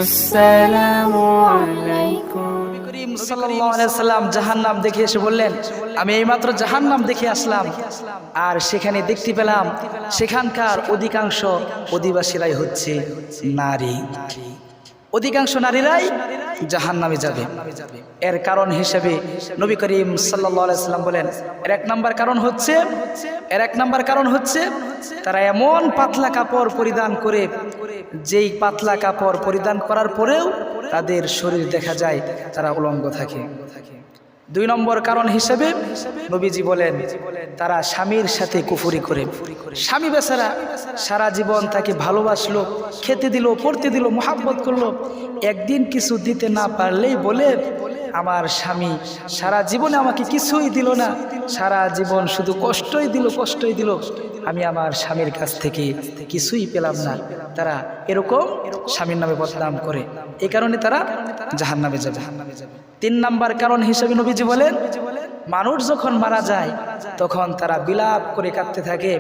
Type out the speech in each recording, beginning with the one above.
আসসালামু আলাইকুম। নবী করিম সাল্লাল্লাহু আলাইহি সাল্লাম জাহান্নাম দেখে এসে বললেন, আমি এইমাত্র জাহান্নাম দেখে আসলাম, আর সেখানে দেখতে পেলাম সেখানকার অধিকাংশ অধিবাসীরাই হচ্ছে নারী। অধিকাংশ নারীরাই জাহান্নামে যাবে। এর কারণ হিসেবে নবী করিম সাল্লাল্লাহু আলাইহি সাল্লাম বলেন, এর এক নাম্বার কারণ হচ্ছে তারা এমন পাতলা কাপড় পরিধান করে, যেই পাতলা কাপড় পরিধান করার পরেও তাদের শরীর দেখা যায় তারা উলঙ্গ থাকে। দুই নম্বর কারণ হিসেবে নবীজি বলেন, তারা স্বামীর সাথে কুফরি করে। স্বামী বেচারা সারা জীবন তাকে ভালোবাসলো, খেতে দিল, পড়তে দিল, মোহাব্বত করলো, একদিন কিছু দিতে না পারলেই বলে, আমার স্বামী সারা জীবনে আমাকে কিছুই দিল না, সারা জীবন শুধু কষ্টই দিল, আমি আমার স্বামীর কাছ থেকে কিছুই পেলাম না। তারা এরকম স্বামীর নামে বদনাম করে, এই কারণে তারা জাহান্নামে যাবে। তিন নাম্বার কারণ হিসেবে নবীজি বলেন, মানুষ যখন মারা যায় তখন তারা বিলাপ করে কাঁদতে থাকে,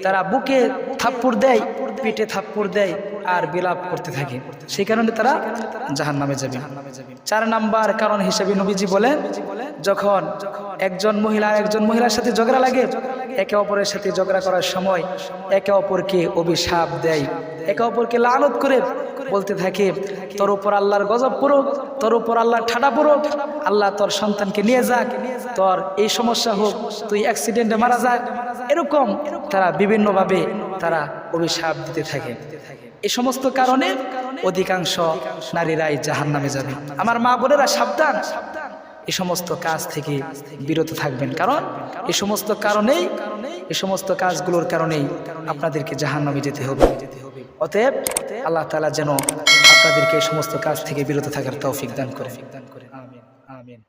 তারা বুকে থাপ্পড় দেয়, পেটে থাপ্পড় দেয় আর বিলাপ করতে থাকে, সেই কারণে তারা জাহান্নামে যাবে। চার নাম্বার কারণ হিসেবে নবীজি বলেন, যখন একজন মহিলা একজন মহিলার সাথে ঝগড়া লাগে, একে অপরের সাথে ঝগড়া করার সময় একে অপরকে অভিশাপ দেয়, একে অপরকে লানত করে বলতে থাকে, তোর উপর আল্লাহর গজব পড়ুক, তোর উপর আল্লাহর ঠাডা পড়ুক, আল্লাহ তোর সন্তানকে নিয়ে যাক, তোর এই সমস্যা হোক, তুই অ্যাক্সিডেন্টে মারা যাক, এরকম তারা বিভিন্নভাবে তারা অভিশাপ দিতে থাকে। এই সমস্ত কারণে অধিকাংশ নারীরাই জাহান্নামে যাবে। আমার মা বোনেরা সাবধান, এই সমস্ত কাজ থেকে বিরত থাকবেন, কারণ এই সমস্ত কাজগুলোর কারণেই আপনাদেরকে জাহান্নামে যেতে হবে। অতএব আল্লাহ তাআলা যেন আপনাদেরকে এই সমস্ত কাজ থেকে বিরত থাকার তৌফিক দান করে। আমিন আমিন।